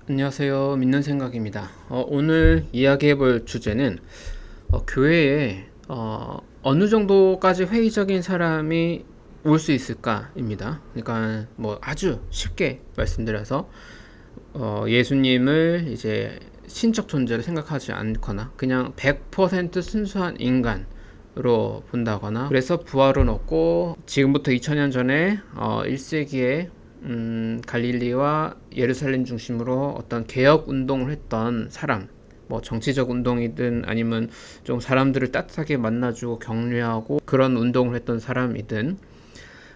안녕하세요. 믿는 생각입니다. 오늘 이야기해볼 주제는 교회에 어느 정도까지 회의적인 사람이 올 수 있을까입니다. 그러니까 뭐 아주 쉽게 말씀드려서 예수님을 이제 신적 존재로 생각하지 않거나 그냥 100% 순수한 인간으로 본다거나, 그래서 부활은 없고 지금부터 2000년 전에 1세기에 갈릴리와 예루살렘 중심으로 어떤 개혁 운동을 했던 사람, 뭐 정치적 운동이든 아니면 좀 사람들을 따뜻하게 만나주고 격려하고 그런 운동을 했던 사람이든,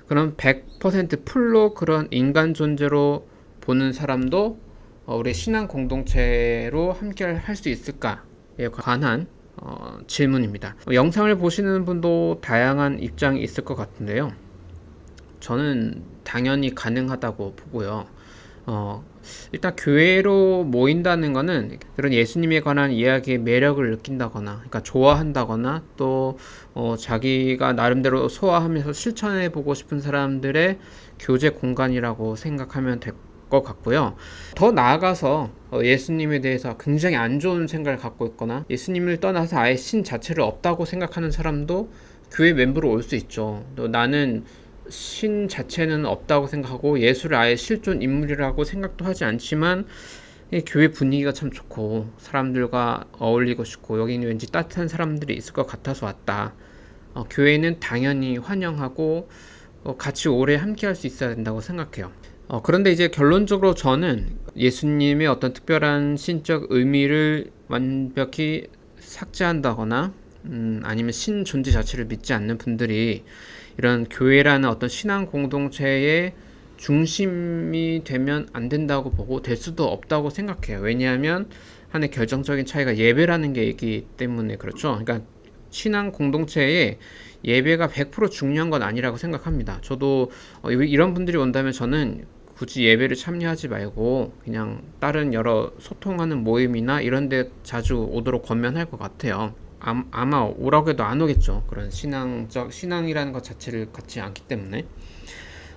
그런 100% 풀로 그런 인간 존재로 보는 사람도 우리 신앙 공동체로 함께 할 수 있을까에 관한 질문입니다. 영상을 보시는 분도 다양한 입장이 있을 것 같은데요. 저는 당연히 가능하다고 보고요. 일단 교회로 모인다는 거는 그런 예수님에 관한 이야기의 매력을 느낀다거나, 그러니까 좋아한다거나, 또 자기가 나름대로 소화하면서 실천해 보고 싶은 사람들의 교제 공간이라고 생각하면 될 것 같고요. 더 나아가서 예수님에 대해서 굉장히 안 좋은 생각을 갖고 있거나 예수님을 떠나서 아예 신 자체를 없다고 생각하는 사람도 교회 멤버로 올 수 있죠. 또 나는 신 자체는 없다고 생각하고 예수를 아예 실존 인물이라고 생각도 하지 않지만 교회 분위기가 참 좋고 사람들과 어울리고 싶고 여기는 왠지 따뜻한 사람들이 있을 것 같아서 왔다. 교회는 당연히 환영하고 같이 오래 함께 할 수 있어야 된다고 생각해요. 그런데 이제 결론적으로 저는 예수님의 어떤 특별한 신적 의미를 완벽히 삭제한다거나 아니면 신 존재 자체를 믿지 않는 분들이 이런 교회라는 어떤 신앙 공동체의 중심이 되면 안 된다고 보고 될 수도 없다고 생각해요. 왜냐하면 하나의 결정적인 차이가 예배라는 게 있기 때문에 그렇죠. 그러니까 신앙 공동체에 예배가 100% 중요한 건 아니라고 생각합니다. 저도 이런 분들이 온다면 저는 굳이 예배를 참여하지 말고 그냥 다른 여러 소통하는 모임이나 이런 데 자주 오도록 권면할 것 같아요. 아마 오라고 해도 안 오겠죠. 그런 신앙이라는 것 자체를 갖지 않기 때문에.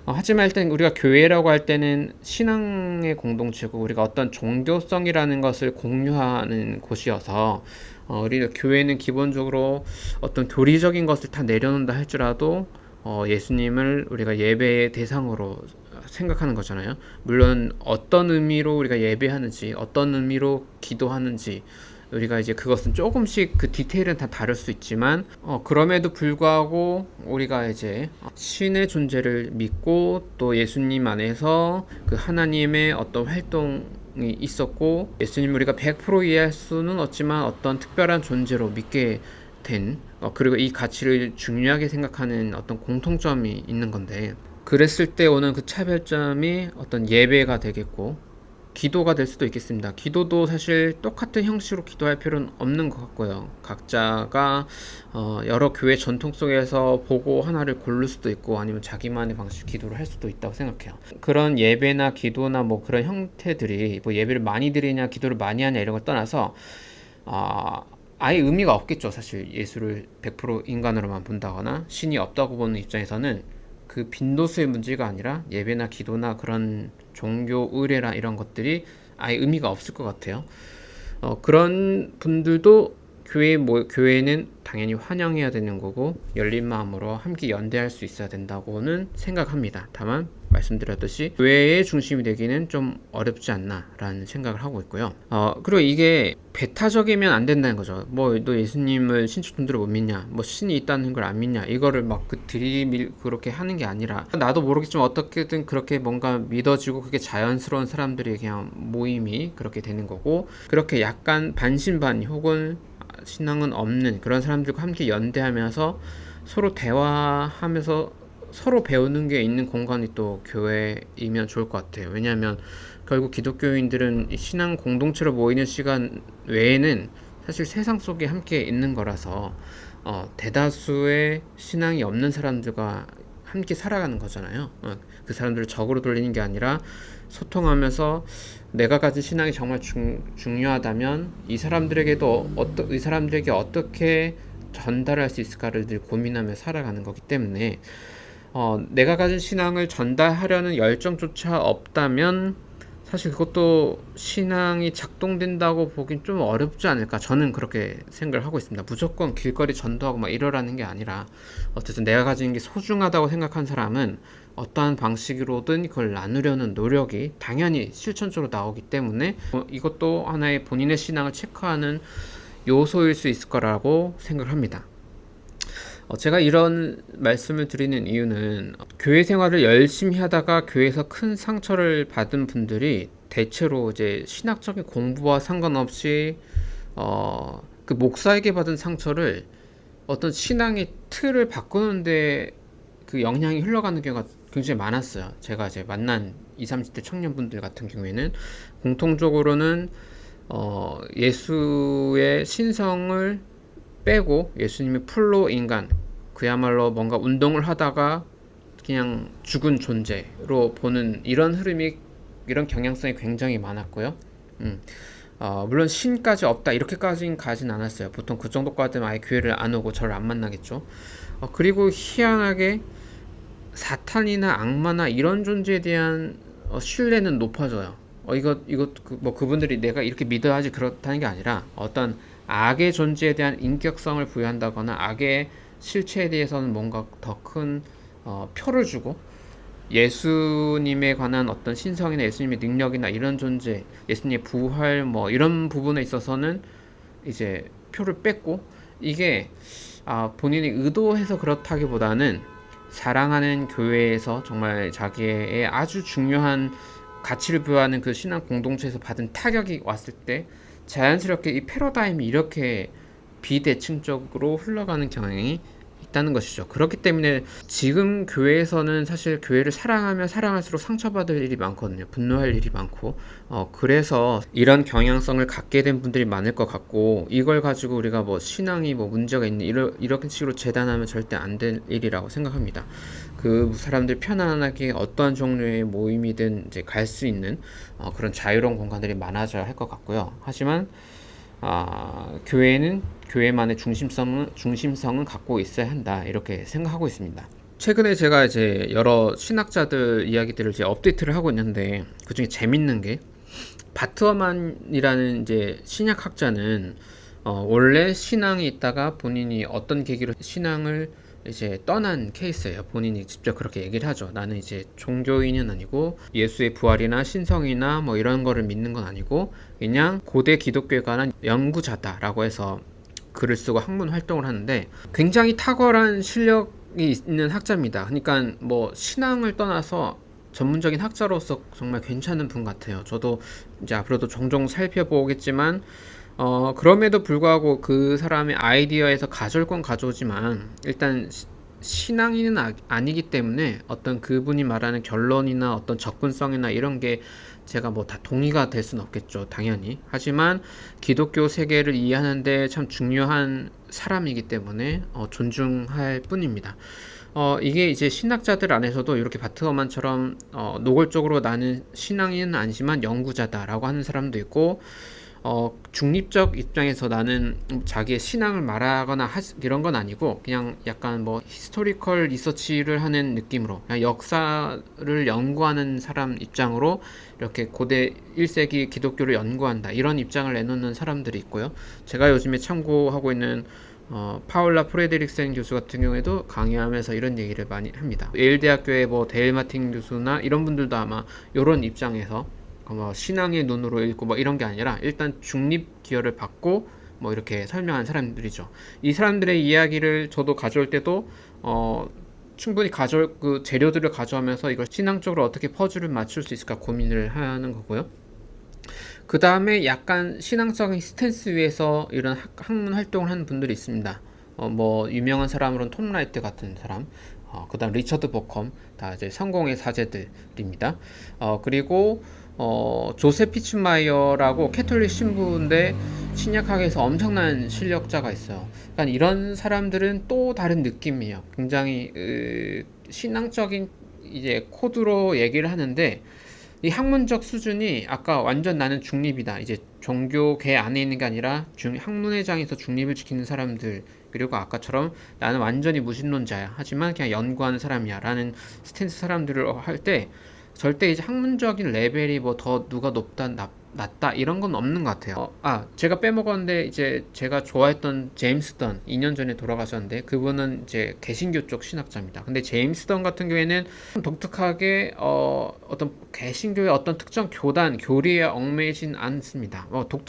하지만 일단 우리가 교회라고 할 때는 신앙의 공동체고 우리가 어떤 종교성이라는 것을 공유하는 곳이어서 우리가 교회는 기본적으로 어떤 교리적인 것을 다 내려놓는다 할지라도 예수님을 우리가 예배의 대상으로 생각하는 거잖아요. 물론 어떤 의미로 우리가 예배하는지, 어떤 의미로 기도하는지 우리가 이제 그것은 조금씩 그 디테일은 다 다를 수 있지만 그럼에도 불구하고 우리가 이제 신의 존재를 믿고 또 예수님 안에서 그 하나님의 어떤 활동이 있었고 예수님을 우리가 100% 이해할 수는 없지만 어떤 특별한 존재로 믿게 된 그리고 이 가치를 중요하게 생각하는 어떤 공통점이 있는 건데, 그랬을 때 오는 그 차별점이 어떤 예배가 되겠고 기도가 될 수도 있겠습니다. 기도도 사실 똑같은 형식으로 기도할 필요는 없는 것 같고요. 각자가 여러 교회 전통 속에서 보고 하나를 고를 수도 있고 아니면 자기만의 방식 기도를 할 수도 있다고 생각해요. 그런 예배나 기도나 뭐 그런 형태들이 뭐 예배를 많이 드리냐 기도를 많이 하냐 이런 걸 떠나서 아예 의미가 없겠죠. 사실 예수를 100% 인간으로만 본다거나 신이 없다고 보는 입장에서는 그 빈도수의 문제가 아니라 예배나 기도나 그런 종교 의례나 이런 것들이 아예 의미가 없을 것 같아요. 그런 분들도 교회는 당연히 환영해야 되는 거고 열린 마음으로 함께 연대할 수 있어야 된다고는 생각합니다. 다만 말씀드렸듯이 교회의 중심이 되기는 좀 어렵지 않나라는 생각을 하고 있고요. 그리고 이게 배타적이면 안 된다는 거죠. 뭐 너 예수님을 신적 존재로 못 믿냐, 뭐 신이 있다는 걸 안 믿냐, 이거를 막 그렇게 하는 게 아니라 나도 모르겠지만 어떻게든 그렇게 뭔가 믿어지고 그게 자연스러운 사람들이 그냥 모임이 그렇게 되는 거고, 그렇게 약간 반신반의 혹은 신앙은 없는 그런 사람들과 함께 연대하면서 서로 대화하면서 서로 배우는 게 있는 공간이 또 교회이면 좋을 것 같아요. 왜냐하면 결국 기독교인들은 이 신앙 공동체로 모이는 시간 외에는 사실 세상 속에 함께 있는 거라서 대다수의 신앙이 없는 사람들과 함께 살아가는 거잖아요. 그 사람들을 적으로 돌리는 게 아니라 소통하면서 내가 가진 신앙이 정말 중요하다면 이 사람들에게 어떻게 전달할 수 있을까를 늘 고민하며 살아가는 거기 때문에 내가 가진 신앙을 전달하려는 열정조차 없다면 사실 그것도 신앙이 작동된다고 보긴 좀 어렵지 않을까. 저는 그렇게 생각을 하고 있습니다. 무조건 길거리 전도하고 막 이러라는 게 아니라 어쨌든 내가 가진 게 소중하다고 생각한 사람은 어떠한 방식으로든 그걸 나누려는 노력이 당연히 실천적으로 나오기 때문에 이것도 하나의 본인의 신앙을 체크하는 요소일 수 있을 거라고 생각을 합니다. 제가 이런 말씀을 드리는 이유는 교회 생활을 열심히 하다가 교회에서 큰 상처를 받은 분들이 대체로 이제 신학적인 공부와 상관없이 그 목사에게 받은 상처를 어떤 신앙의 틀을 바꾸는데 그 영향이 흘러가는 경우가 굉장히 많았어요. 제가 이제 만난 20, 30대 청년분들 같은 경우에는 공통적으로는 예수의 신성을 빼고 예수님이 풀로 인간, 그야말로 뭔가 운동을 하다가 그냥 죽은 존재로 보는 이런 흐름이, 이런 경향성이 굉장히 많았고요. 물론 신까지 없다 이렇게까지는 가진 않았어요. 보통 그 정도까지는 아예 교회를 안 오고 저를 안 만나겠죠. 그리고 희한하게 사탄이나 악마나 이런 존재에 대한 신뢰는 높아져요. 뭐 그분들이 내가 이렇게 믿어야 하지 그렇다는 게 아니라 어떤 악의 존재에 대한 인격성을 부여한다거나 악의 실체에 대해서는 뭔가 더 큰 표를 주고 예수님에 관한 어떤 신성이나 예수님의 능력이나 이런 존재, 예수님의 부활 뭐 이런 부분에 있어서는 이제 표를 뺐고 이게 본인이 의도해서 그렇다기보다는 사랑하는 교회에서 정말 자기의 아주 중요한 가치를 부여하는 그 신앙 공동체에서 받은 타격이 왔을 때 자연스럽게 이 패러다임이 이렇게 비대칭적으로 흘러가는 경향이 있다는 것이죠. 그렇기 때문에 지금 교회에서는 사실 교회를 사랑하면 사랑할수록 상처받을 일이 많거든요. 분노할 일이 많고 그래서 이런 경향성을 갖게 된 분들이 많을 것 같고 이걸 가지고 우리가 뭐 신앙이 뭐 문제가 있는 이런 식으로 재단하면 절대 안 될 일이라고 생각합니다. 그 사람들 편안하게 어떠한 종류의 모임이든 이제 갈 수 있는 그런 자유로운 공간들이 많아져야 할 것 같고요. 하지만 교회는 교회만의 중심성은 갖고 있어야 한다 이렇게 생각하고 있습니다. 최근에 제가 이제 여러 신학자들 이야기들을 이제 업데이트를 하고 있는데 그 중에 재밌는 게 바트어만이라는 이제 신약학자는 원래 신앙이 있다가 본인이 어떤 계기로 신앙을 이제 떠난 케이스예요. 본인이 직접 그렇게 얘기를 하죠. 나는 이제 종교인은 아니고 예수의 부활이나 신성이나 뭐 이런 거를 믿는 건 아니고 그냥 고대 기독교에 관한 연구자다라고 해서 글을 쓰고 학문 활동을 하는데 굉장히 탁월한 실력이 있는 학자입니다. 그러니까 뭐 신앙을 떠나서 전문적인 학자로서 정말 괜찮은 분 같아요. 저도 이제 앞으로도 종종 살펴보겠지만 그럼에도 불구하고 그 사람의 아이디어에서 가져올 건 가져오지만 일단 신앙인은 아니기 때문에 어떤 그분이 말하는 결론이나 어떤 접근성이나 이런 게 제가 뭐 다 동의가 될 수는 없겠죠. 당연히. 하지만 기독교 세계를 이해하는데 참 중요한 사람이기 때문에 존중할 뿐입니다. 이게 이제 신학자들 안에서도 이렇게 바트어만처럼 노골적으로 나는 신앙인은 아니지만 연구자다라고 하는 사람도 있고 중립적 입장에서 나는 자기의 신앙을 말하거나 이런 건 아니고 그냥 약간 뭐 히스토리컬 리서치를 하는 느낌으로 그냥 역사를 연구하는 사람 입장으로 이렇게 고대 1세기 기독교를 연구한다 이런 입장을 내놓는 사람들이 있고요. 제가 요즘에 참고하고 있는 파울라 프레드릭센 교수 같은 경우에도 강의하면서 이런 얘기를 많이 합니다. 예일대학교의 뭐 데일 마틴 교수나 이런 분들도 아마 이런 입장에서 뭐 신앙의 눈으로 읽고 뭐 이런 게 아니라 일단 중립 기여를 받고 뭐 이렇게 설명한 사람들이죠. 이 사람들의 이야기를 저도 가져올 때도 충분히 가져올 그 재료들을 가져오면서 이걸 신앙적으로 어떻게 퍼즐을 맞출 수 있을까 고민을 하는 거고요. 그 다음에 약간 신앙적인 스탠스 위에서 이런 학문 활동을 하는 분들이 있습니다. 뭐 유명한 사람으로는 톰 라이트 같은 사람, 그 다음 리처드 버컴, 다 이제 성공의 사제들입니다. 그리고 조세 피츠마이어라고 캐톨릭 신부인데 신약학에서 엄청난 실력자가 있어요. 그러니까 이런 사람들은 또 다른 느낌이에요. 굉장히 신앙적인 이제 코드로 얘기를 하는데 이 학문적 수준이 아까 완전 나는 중립이다. 이제 종교계 안에 있는 게 아니라 학문회장에서 중립을 지키는 사람들 그리고 아까처럼 나는 완전히 무신론자야. 하지만 그냥 연구하는 사람이야. 라는 스탠스 사람들을 할 때 절대 이제 학문적인 레벨이 뭐 더 누가 높다 낫다 이런 건 없는 것 같아요. 제가 빼먹었는데 이제 제가 좋아했던 제임스 던 2년 전에 돌아가셨는데 그분은 이제 개신교 쪽 신학자입니다. 근데 제임스 던 같은 경우에는 독특하게 어떤 개신교의 어떤 특정 교단 교리에 얽매이진 않습니다.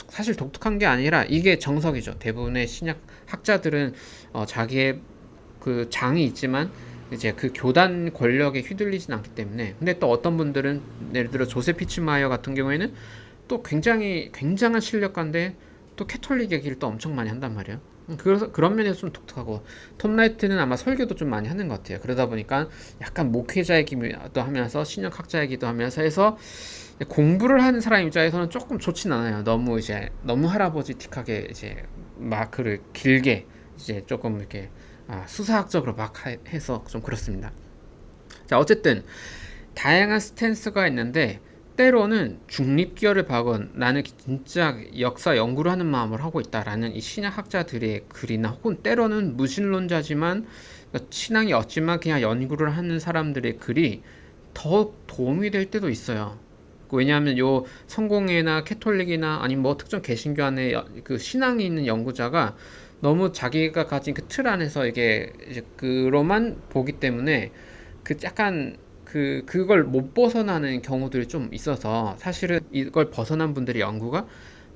사실 독특한 게 아니라 이게 정석이죠. 대부분의 신약 학자들은 자기의 그 장이 있지만 이제 그 교단 권력에 휘둘리진 않기 때문에. 근데 또 어떤 분들은 예를 들어 조세 피츠마이어 같은 경우에는 또 굉장한 실력가인데 또 캐톨릭 얘기를 또 엄청 많이 한단 말이에요. 그래서 그런 면에서 좀 독특하고, 톰 라이트는 아마 설교도 좀 많이 하는 것 같아요. 그러다 보니까 약간 목회자이기도 하면서 신약학자이기도 하면서 해서 공부를 하는 사람 입장에서는 조금 좋진 않아요. 너무 할아버지틱하게 이제 마크를 길게 이제 조금 이렇게 수사학적으로 막 해서 좀 그렇습니다. 자, 어쨌든 다양한 스탠스가 있는데 때로는 중립기어를 박은 나는 진짜 역사 연구를 하는 마음을 하고 있다라는 이 신약학자들의 글이나 혹은 때로는 무신론자지만 신앙이 없지만 그냥 연구를 하는 사람들의 글이 더 도움이 될 때도 있어요. 왜냐하면 요 성공회나 캐톨릭이나 아니면 뭐 특정 개신교 안에 그 신앙이 있는 연구자가 너무 자기가 가진 그 틀 안에서 이게 이제 그로만 보기 때문에 그 약간 그걸 못 벗어나는 경우들이 좀 있어서 사실은 이걸 벗어난 분들의 연구가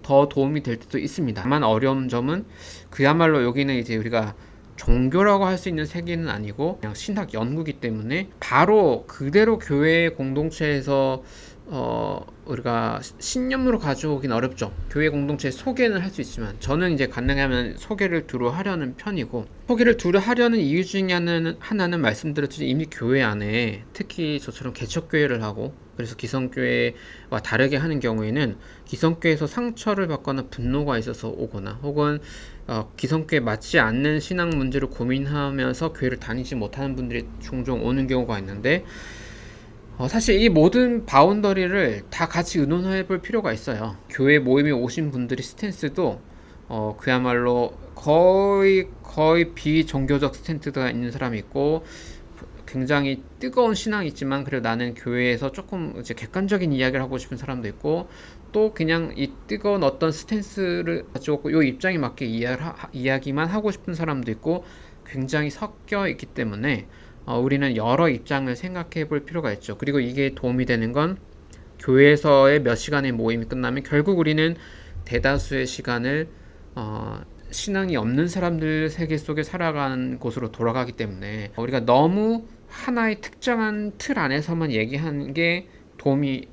더 도움이 될 때도 있습니다. 다만 어려운 점은 그야말로 여기는 이제 우리가 종교라고 할 수 있는 세계는 아니고 그냥 신학 연구기 때문에 바로 그대로 교회 공동체에서 우리가 신념으로 가져오긴 어렵죠. 교회 공동체 소개는 할 수 있지만 저는 이제 가능하면 소개를 두루 하려는 편이고, 소개를 두루 하려는 이유 중에 하나는 말씀드렸듯이 이미 교회 안에 특히 저처럼 개척교회를 하고 그래서 기성교회와 다르게 하는 경우에는 기성교회에서 상처를 받거나 분노가 있어서 오거나 혹은 기성교회에 맞지 않는 신앙 문제를 고민하면서 교회를 다니지 못하는 분들이 종종 오는 경우가 있는데, 사실 이 모든 바운더리를 다 같이 의논해 볼 필요가 있어요. 교회 모임에 오신 분들의 스탠스도 그야말로 거의 비종교적 스탠스가 있는 사람이 있고, 굉장히 뜨거운 신앙이 있지만 그래도 나는 교회에서 조금 이제 객관적인 이야기를 하고 싶은 사람도 있고, 또 그냥 이 뜨거운 어떤 스탠스를 가지고 요 입장에 맞게 이야기만 하고 싶은 사람도 있고, 굉장히 섞여 있기 때문에 우리는 여러 입장을 생각해 볼 필요가 있죠. 그리고 이게 도움이 되는 건 교회에서의 몇 시간의 모임이 끝나면 결국 우리는 대다수의 시간을 신앙이 없는 사람들 세계 속에 살아가는 곳으로 돌아가기 때문에 우리가 너무 하나의 특정한 틀 안에서만 얘기하는 게 도움이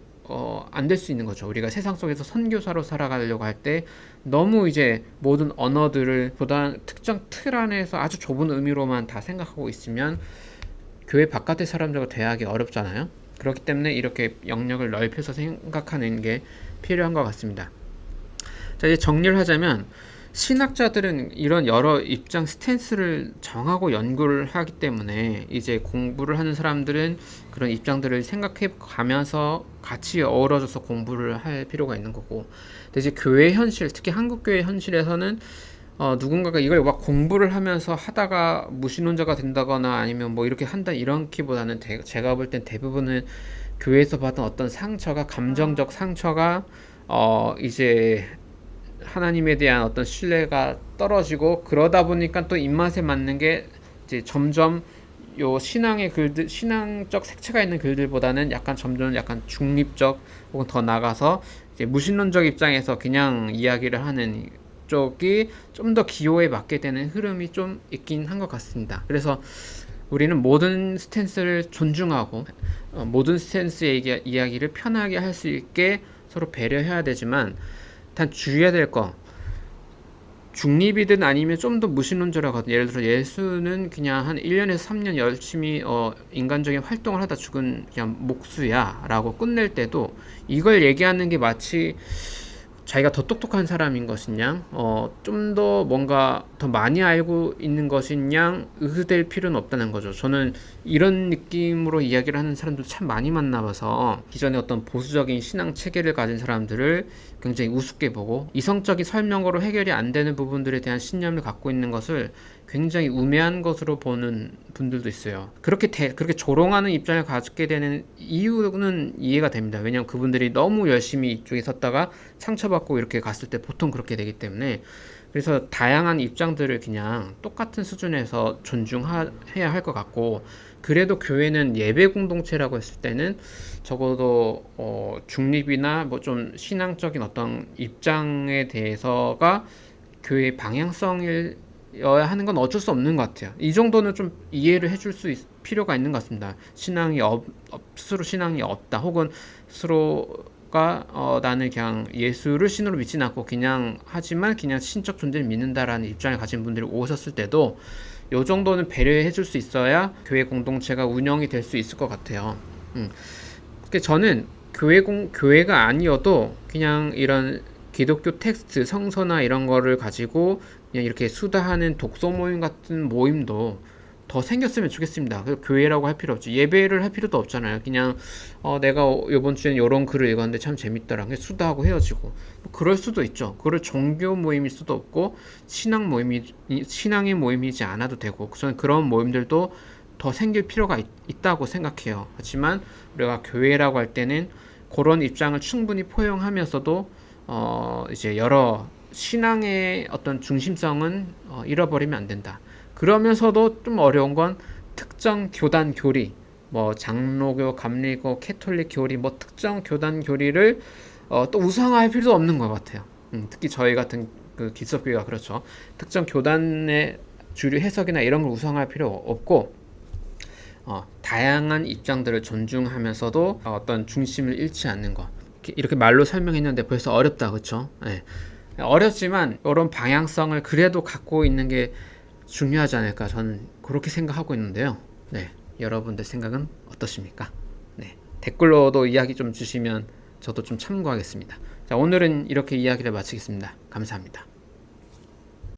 안 될 수 있는 거죠. 우리가 세상 속에서 선교사로 살아가려고 할 때 너무 이제 모든 언어들을 보다 특정 틀 안에서 아주 좁은 의미로만 다 생각하고 있으면 교회 바깥의 사람들과 대화하기 어렵잖아요. 그렇기 때문에 이렇게 영역을 넓혀서 생각하는 게 필요한 것 같습니다. 자, 이제 정리를 하자면 신학자들은 이런 여러 입장 스탠스를 정하고 연구를 하기 때문에 이제 공부를 하는 사람들은 그런 입장들을 생각해 가면서 같이 어우러져서 공부를 할 필요가 있는 거고, 근데 이제 교회 현실, 특히 한국 교회 현실에서는 누군가가 이걸 막 공부를 하면서 하다가 무신론자가 된다거나 아니면 뭐 이렇게 한다 이런기보다는 제가 볼 땐 대부분은 교회에서 받은 어떤 상처가, 감정적 상처가 이제 하나님에 대한 어떤 신뢰가 떨어지고, 그러다 보니까 또 입맛에 맞는 게 이제 점점 요 신앙의 글들, 신앙적 색채가 있는 글들보다는 점점 약간 중립적 혹은 더 나가서 이제 무신론적 입장에서 그냥 이야기를 하는 쪽이 좀 더 기호에 맞게 되는 흐름이 좀 있긴 한 것 같습니다. 그래서 우리는 모든 스탠스를 존중하고 모든 스탠스의 이야기를 편하게 할 수 있게 서로 배려해야 되지만, 단 주의해야 될 거, 중립이든 아니면 좀 더 무신론자라고 하든, 예를 들어 예수는 그냥 한 1년에서 3년 열심히 인간적인 활동을 하다 죽은 그냥 목수야 라고 끝낼 때도 이걸 얘기하는 게 마치 자기가 더 똑똑한 사람인 것이냐, 좀 더 뭔가 더 많이 알고 있는 것이냐 의흐될 필요는 없다는 거죠. 저는 이런 느낌으로 이야기를 하는 사람들 참 많이 만나봐서 기존의 어떤 보수적인 신앙 체계를 가진 사람들을 굉장히 우습게 보고 이성적인 설명으로 해결이 안 되는 부분들에 대한 신념을 갖고 있는 것을 굉장히 우매한 것으로 보는 분들도 있어요. 그렇게 조롱하는 입장을 가지게 되는 이유는 이해가 됩니다. 왜냐하면 그분들이 너무 열심히 이쪽에 섰다가 상처받고 이렇게 갔을 때 보통 그렇게 되기 때문에, 그래서 다양한 입장들을 그냥 똑같은 수준에서 존중해야 할 것 같고, 그래도 교회는 예배 공동체라고 했을 때는 적어도 중립이나 뭐 좀 신앙적인 어떤 입장에 대해서가 교회의 방향성이어야 하는 건 어쩔 수 없는 것 같아요. 이 정도는 좀 이해를 해줄 필요가 있는 것 같습니다. 서로 신앙이 없다, 혹은 서로가 나는 그냥 예수를 신으로 믿지는 않고 그냥 하지만 그냥 신적 존재를 믿는다라는 입장을 가진 분들이 오셨을 때도 요 정도는 배려해 줄 수 있어야 교회 공동체가 운영이 될 수 있을 것 같아요. 그러니까 저는 교회가 아니어도 그냥 이런 기독교 텍스트, 성서나 이런 거를 가지고 그냥 이렇게 수다하는 독서 모임 같은 모임도 더 생겼으면 좋겠습니다. 교회라고 할 필요 없지. 예배를 할 필요도 없잖아요. 그냥 내가 이번 주엔 이런 글을 읽었는데 참 재밌더라. 그냥 수다하고 헤어지고. 뭐 그럴 수도 있죠. 그걸 종교 모임일 수도 없고 신앙의 모임이지 않아도 되고, 저는 그런 모임들도 더 생길 필요가 있다고 생각해요. 하지만 우리가 교회라고 할 때는 그런 입장을 충분히 포용하면서도 이제 여러 신앙의 어떤 중심성은 잃어버리면 안 된다. 그러면서도 좀 어려운 건 특정 교단 교리, 뭐 장로교, 감리교, 캐톨릭 교리, 뭐 특정 교단 교리를 또 우상화할 필요도 없는 것 같아요. 특히 저희 같은 그 기독교가 그렇죠. 특정 교단의 주류 해석이나 이런 걸 우상화할 필요 없고, 다양한 입장들을 존중하면서도 어떤 중심을 잃지 않는 것. 이렇게 말로 설명했는데 벌써 어렵다, 그렇죠? 네. 어렵지만 이런 방향성을 그래도 갖고 있는 게 중요하지 않을까, 저는 그렇게 생각하고 있는데요. 네, 여러분들 생각은 어떠십니까? 네, 댓글로도 이야기 좀 주시면 저도 좀 참고하겠습니다. 자, 오늘은 이렇게 이야기를 마치겠습니다. 감사합니다.